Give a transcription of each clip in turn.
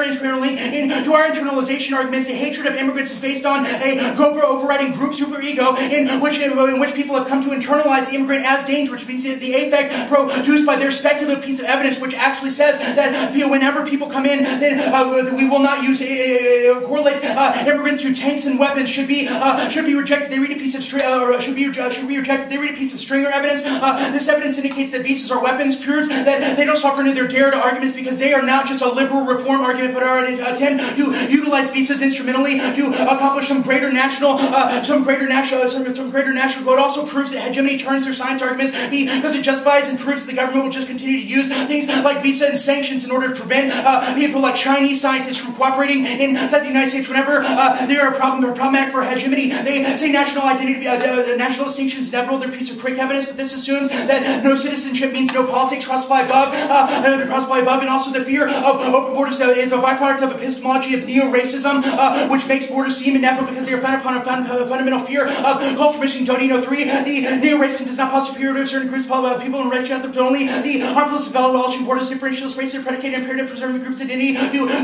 internally into our internalization arguments. The hatred of immigrants is based on a overriding group superego in which people have come to internalize the immigrant as danger, which means that the affect produced by their speculative piece of evidence, which actually says that whenever people come in, then we will not use correlate immigrants to tanks and weapons should be rejected. They read a piece of should be rejected. They read a piece of stringer evidence. This evidence indicates that visas are weapons. Proves that they don't suffer into their dare to arguments because they are not just a liberal reform argument, but are an attempt to utilize visas instrumentally to accomplish some greater national good. Also proves that hegemony turns their science arguments because it justifies and proves that the government will just continue to use things like visa and sanctions in order to prevent people like Chinese scientists from cooperating inside the United States whenever they are problematic for hegemony. They say national identity, national distinction is inevitable. They're a piece of quick evidence, but this assumes that no citizenship means no politics. Cross-fly above, and also the fear of open borders is a byproduct of epistemology of neo-racism, which makes borders seem inevitable because they are founded upon a fundamental fear of culture missing. Dodino 3, the neo-racism does not pose superior to certain groups of people in racial, but only the harmless abolishing borders, differentialist race, predicated imperative preserving groups' identity.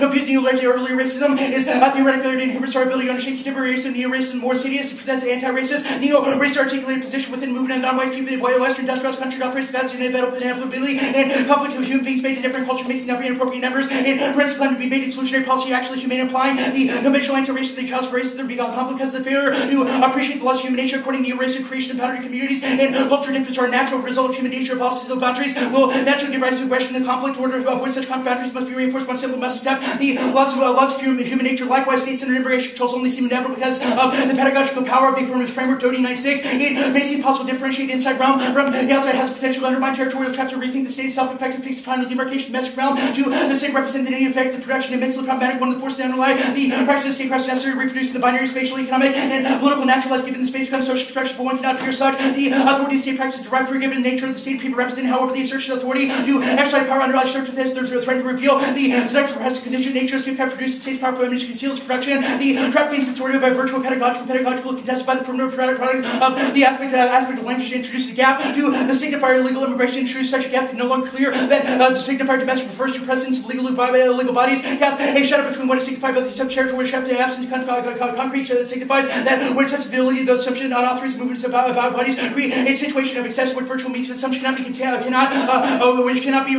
No fusing early racism is theoretical and inhibits our ability to understand contemporary racism. Neo-racism more serious, it presents anti-racist. Neo-racist articulated position within movement and non-white people, Western industrialized country operates against inevitability and conflict of human beings made in different culture makes inappropriate numbers and principle to be made exclusionary policy actually humane, implying the conventional anti-racist the cause for racism becomes conflict because the failure to appreciate the laws of human nature according to racial creation and boundary communities and cultural differences are a natural result of human nature. Policies of boundaries will naturally give rise to question and conflict. In order to avoid such boundaries must be reinforced. One simple must step. The laws of human nature likewise states that immigration controls only seem inevitable because of the pedagogical power of the affirmative framework. Dodie 96. It may seem possible to differentiate the inside realm from the outside has the potential to undermine territorial traps to rethink the state of self-effective fixed final demarcation domestic realm to the state represented any effect the production immensely problematic. One of the forces that underlie the practice of state practice necessary to reproduce the binary spatial economic and political naturalized given the space becomes social constructions but one cannot appear such. The authority of state practice is derived from given the nature of the state people represented. However, the assertion of authority to exercise power under circumstances they're threatened to reveal the sex repressive condition nature of state power produces the state's powerful image to conceal its production. The trap gains authority by virtue of pedagogical contested by the primitive product of the aspect of language to introduce the gap to the signifier illegal immigration introduce such a gap to no longer clear that the signifier domestic refers to presence of legal bodies cast a shadow between what is signified by the assumption territory which have the absence of concrete signifies that what accessibility of those assumptions unauthorized movements about bodies create a situation of excessive with virtual means assumption which cannot be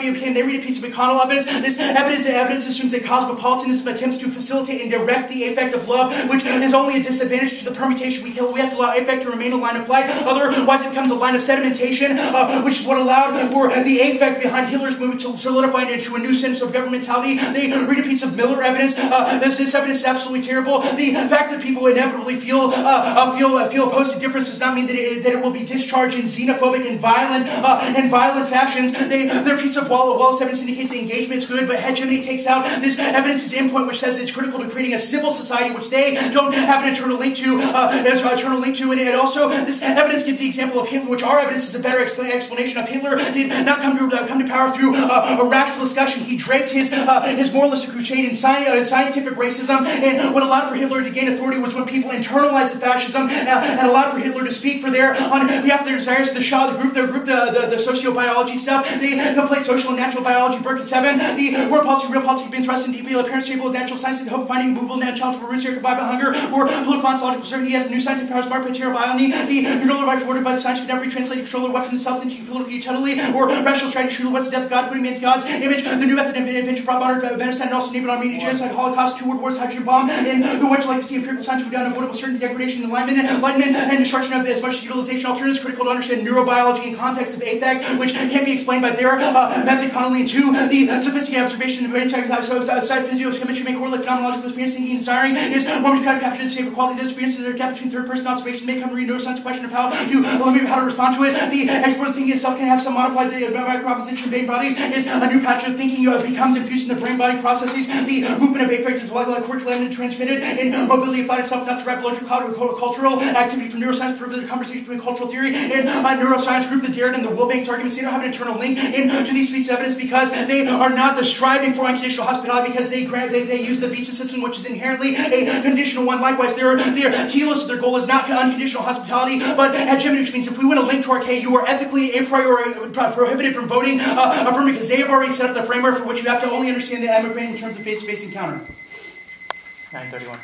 obtained. They read a piece of McConnell evidence. This evidence assumes that cosmopolitanism attempts to facilitate and direct the affect of love, which is only a disadvantage to the permutation we kill. We have to allow affect to remain a line of flight. Otherwise, it becomes a line of sedimentation, which is what allowed for the affect behind Hitler's movement to solidify into a new sense of governmentality. They read a piece of Miller evidence. This evidence is absolutely terrible. The fact that people inevitably feel opposed to difference does not mean that it will be discharged in xenophobic and violent fashions. Their piece of Wallace evidence indicates the engagement is good, but hegemony takes out this evidence is endpoint, which says it's critical to creating a civil society, which they don't have an internal link to. And also, this evidence gives the example of Hitler, which our evidence is a better explanation of. Hitler did not come to power through a rational discussion. He draped his moralistic crusade in scientific racism, and what allowed for Hitler to gain authority was when people internalized the fascism and allowed for Hitler to speak on behalf of their desires. The Shah, the sociobiology stuff, they play social and natural biology, Burke and Seven. The word policy, real politics, being thrust in deeply, apparent stable with natural science, the hope of finding movable and challengeable roots here combined by hunger or political ontological certainty. Yet the new scientific powers marked by material biology, the controller right forwarded by the science could never be translated control of weapons themselves into political utility or rational strategy. Truly, what's the death of God, putting man's God's image, the new method of invention brought modern medicine and also named Armenian genocide, Holocaust, 2 world wars, hydrogen bomb, and who would like to see empirical science without unavoidable certainty, degradation, enlightenment, and destruction of as much utilization. Alternatives critical to understand neurobiology in context of affect, which can't be explained by their method. Connolly and 2, the sophisticated observation of the brain side physiochemistry may correlate phenomenological experience thinking and desiring is one which kind of capture the state of quality of those experiences that are gap between third-person observation may come to read neuroscience question of how to respond to it. The export of thinking itself can have some modified micro-composition of brain bodies is a new patch of thinking becomes infused in the brain-body processes. The movement of affect is like curriculum transmitted in mobility of thought itself, not derived cultural activity from neuroscience, prove the conversation between cultural theory and neuroscience group, the Darrett and the Wilbanks arguments. They don't have an internal link into these pieces of evidence because they are not the striving for unconditional hospitality because they use the visa system, which is inherently a conditional one. Likewise, their telos, their goal is not unconditional hospitality, but hegemony, which means if we want to link to our K, you are ethically a priori prohibited from voting affirmative because they have already set up the framework for which you have to only understand the emigrant in terms of face-to-face encounter? 9:31.